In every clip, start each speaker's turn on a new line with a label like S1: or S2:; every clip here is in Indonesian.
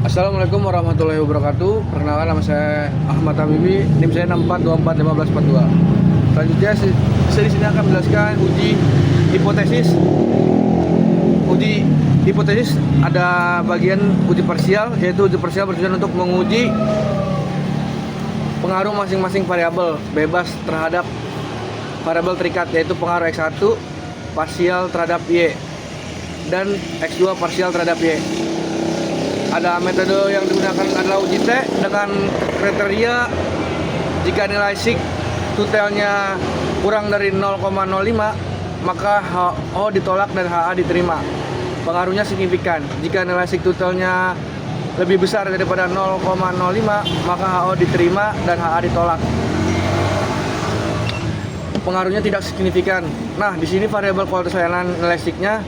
S1: Assalamualaikum warahmatullahi wabarakatuh. Perkenalkan, nama saya Ahmad Habibi, NIM saya 64241542. Selanjutnya saya di sini akan menjelaskan hipotesis. Uji hipotesis ada bagian uji parsial, yaitu uji parsial bertujuan untuk menguji pengaruh masing-masing variabel bebas terhadap variabel terikat, yaitu pengaruh X1 parsial terhadap Y dan X2 parsial terhadap Y. Ada metode yang digunakan adalah uji T dengan kriteria jika nilai sig totalnya kurang dari 0,05 maka HO ditolak dan HA diterima. Pengaruhnya signifikan. Jika nilai sig totalnya lebih besar daripada 0,05 maka HO diterima dan HA ditolak. Pengaruhnya tidak signifikan. Nah, di sini variabel kualitas layanan nilai signya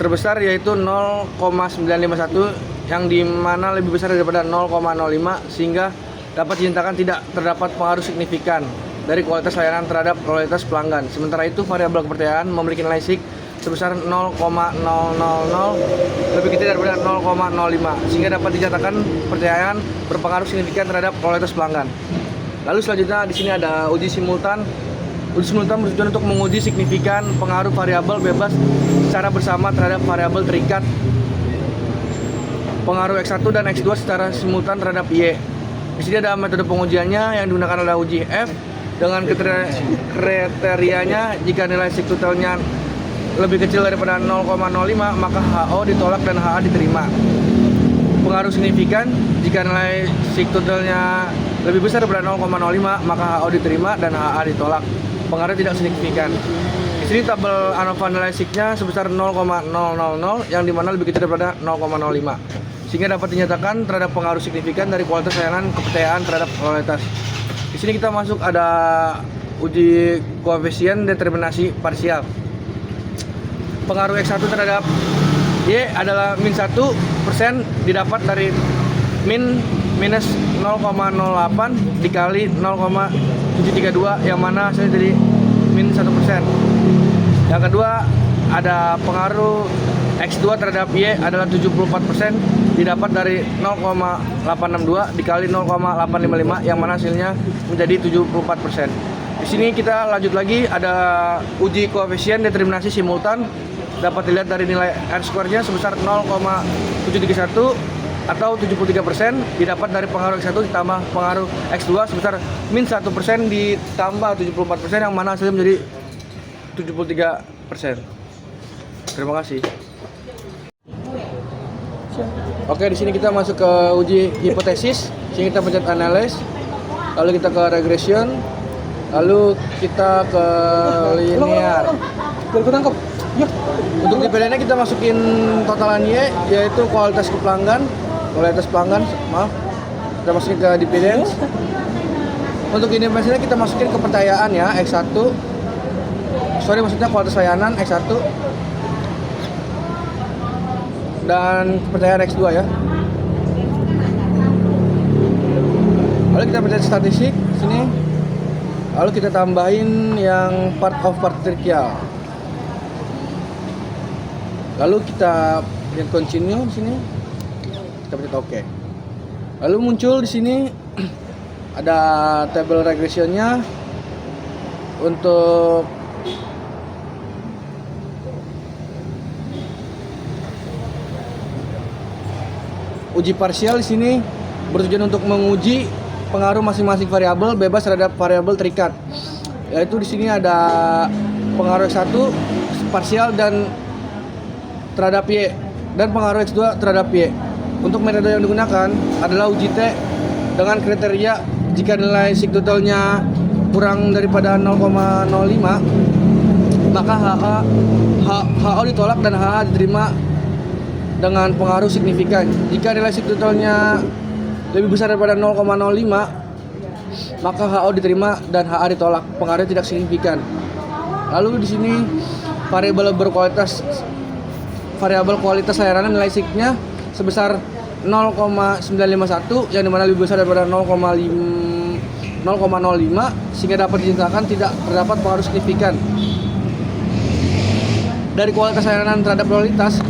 S1: terbesar yaitu 0,951 yang dimana lebih besar daripada 0,05 sehingga dapat dinyatakan tidak terdapat pengaruh signifikan dari kualitas layanan terhadap loyalitas pelanggan. Sementara itu variabel kepercayaan memiliki nilai sig sebesar 0,000 lebih kecil daripada 0,05 sehingga dapat dinyatakan kepercayaan berpengaruh signifikan terhadap loyalitas pelanggan. Lalu selanjutnya di sini ada uji simultan. Uji simultan bertujuan untuk menguji signifikan pengaruh variabel bebas secara bersama terhadap variabel terikat, pengaruh X1 dan X2 secara simultan terhadap Y. Di sini ada metode pengujiannya yang digunakan adalah uji F dengan kriterianya jika nilai sig totalnya lebih kecil daripada 0,05 maka HO ditolak dan HA diterima. Pengaruh signifikan jika nilai sig totalnya lebih besar daripada 0,05 maka HO diterima dan HA ditolak. Pengaruh tidak signifikan. Di sini tabel ANOVA nilai signya sebesar 0,000 yang dimana lebih kecil daripada 0,05 sehingga dapat dinyatakan terhadap pengaruh signifikan dari kualitas layanan kepercayaan terhadap loyalitas. Di sini kita masuk ada uji koefisien determinasi parsial. Pengaruh X1 terhadap Y adalah min 1% didapat dari minus 0,08 dikali 0,732 yang mana hasilnya jadi min 1%. Yang kedua ada pengaruh X2 terhadap Y adalah 74% didapat dari 0,862 dikali 0,855 yang mana hasilnya menjadi 74%. Di sini kita lanjut lagi ada uji koefisien determinasi simultan, dapat dilihat dari nilai R-square-nya sebesar 0,731 atau 73% didapat dari pengaruh X1 ditambah pengaruh X2 sebesar min 1% ditambah 74% yang mana hasilnya menjadi 73%. Terima kasih. Oke, di sini kita masuk ke uji hipotesis. Sini kita pencet analyze, lalu kita ke regression, lalu kita ke linear.
S2: Biar gue tangkap. Ya.
S1: Untuk di PDN kita masukin totalan Y yaitu kualitas pelanggan, maaf. Kita masukin ke dependence. Untuk independence kita masukin kepercayaan ya, X1. Maksudnya kualitas layanan X1 dan kepercayaan X2 ya. Lalu kita pencet statistik sini. Lalu kita tambahin yang part of partial. Lalu kita pencet continue di sini. Kita pencet OK. Lalu muncul di sini ada tabel regressionnya untuk uji parsial. Di sini bertujuan untuk menguji pengaruh masing-masing variabel bebas terhadap variabel terikat. Yaitu di sini ada pengaruh X1 parsial dan terhadap Y dan pengaruh X2 terhadap Y. Untuk metode yang digunakan adalah uji T dengan kriteria jika nilai sig totalnya kurang daripada 0,05 maka HO ditolak dan HA diterima dengan pengaruh signifikan. Jika nilai sig totalnya lebih besar daripada 0,05 maka HO diterima dan HA ditolak. Pengaruhnya tidak signifikan. Lalu di sini variabel kualitas layanan nilai signya sebesar 0,951 yang dimana lebih besar daripada 0,05 sehingga dapat dinyatakan tidak terdapat pengaruh signifikan dari kualitas layanan terhadap loyalitas.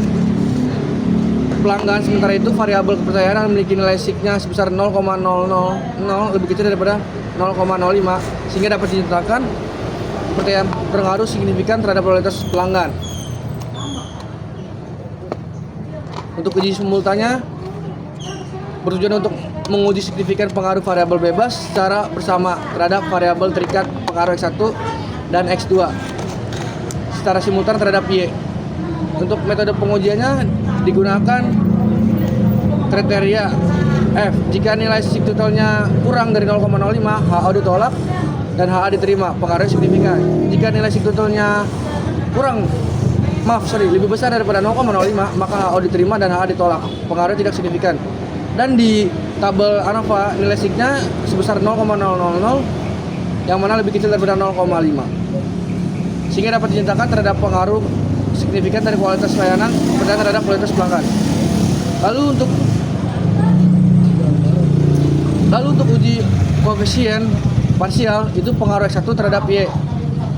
S1: pelanggan. Sementara itu variabel kepercayaan memiliki nilai SIC-nya sebesar 0,000 lebih kecil daripada 0,05 sehingga dapat dinyatakan kepercayaan berpengaruh signifikan terhadap loyalitas pelanggan. Untuk uji simultannya bertujuan untuk menguji signifikan pengaruh variabel bebas secara bersama terhadap variabel terikat pengaruh X1 dan X2 secara simultan terhadap Y. Untuk metode pengujiannya digunakan kriteria F. Jika nilai SIC totalnya kurang dari 0,05, HO ditolak dan HA diterima, pengaruh signifikan. Jika nilai SIC totalnya lebih besar daripada 0,05, maka HO diterima dan HA ditolak, pengaruh tidak signifikan. Dan di tabel ANOVA nilai SIC-nya sebesar 0,000 yang mana lebih kecil daripada 0,5 sehingga dapat dinyatakan terhadap pengaruh signifikan dari kualitas layanan kepercayaan terhadap kualitas pelanggan. Lalu untuk uji koefisien parsial itu pengaruh X1 terhadap Y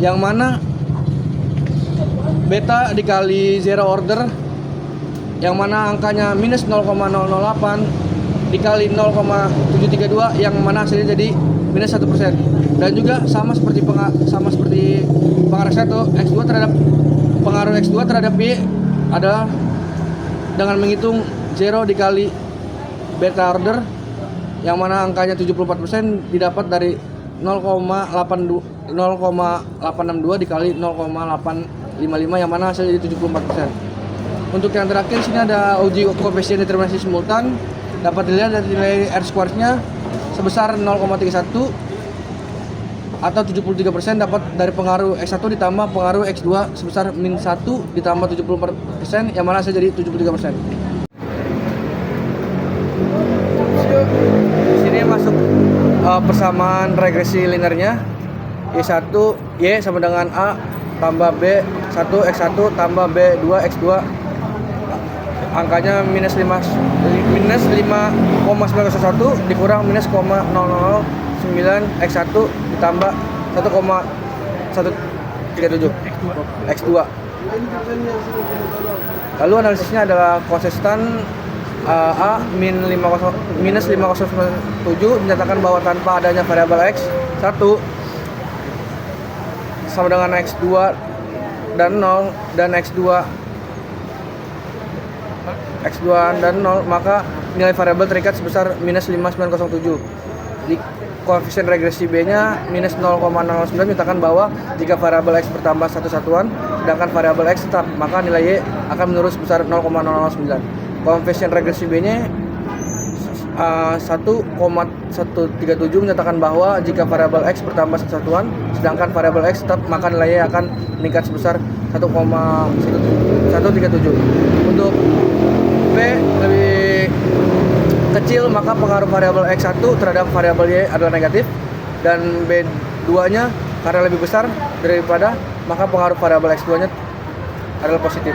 S1: yang mana beta dikali zero order yang mana angkanya minus 0,008 dikali 0,732 yang mana hasilnya jadi minus 1%. Dan juga sama seperti pengaruh X2 terhadap pengaruh X2 terhadap Y adalah dengan menghitung 0 dikali beta order yang mana angkanya 74% didapat dari 0,862 dikali 0,855 yang mana hasilnya jadi 74%. Untuk yang terakhir sini ada uji koefisien determinasi simultan, dapat dilihat dari nilai R-square-nya sebesar 0,31 atau 73% dapat dari pengaruh X1 ditambah pengaruh X2 sebesar min 1 ditambah 74% yang mana hasilnya jadi 73%. Di sini masuk persamaan regresi linearnya. Y1 Y sama dengan A tambah B1 X1 tambah B2 X2 angkanya minus 5,901 dikurang minus 0,009 X1 ditambah 1,137 X2. Lalu analisisnya adalah konsisten A minus 5097 menyatakan bahwa tanpa adanya variabel X1 sama dengan X2 dan 0 dan X2 dan 0 maka nilai variabel terikat sebesar minus 5907. Di koefisien regresi B-nya minus 0,009 menyatakan bahwa jika variabel X bertambah satu satuan sedangkan variabel X tetap maka nilai Y akan menurun sebesar 0,009. Koefisien regresi B-nya 1,137 menyatakan bahwa jika variabel X bertambah satu satuan sedangkan variabel X tetap maka nilai Y akan meningkat sebesar 1,137. Untuk B lebih kecil maka pengaruh variabel X1 terhadap variabel Y adalah negatif dan B2 nya karena lebih besar daripada maka pengaruh variabel X2 nya adalah positif.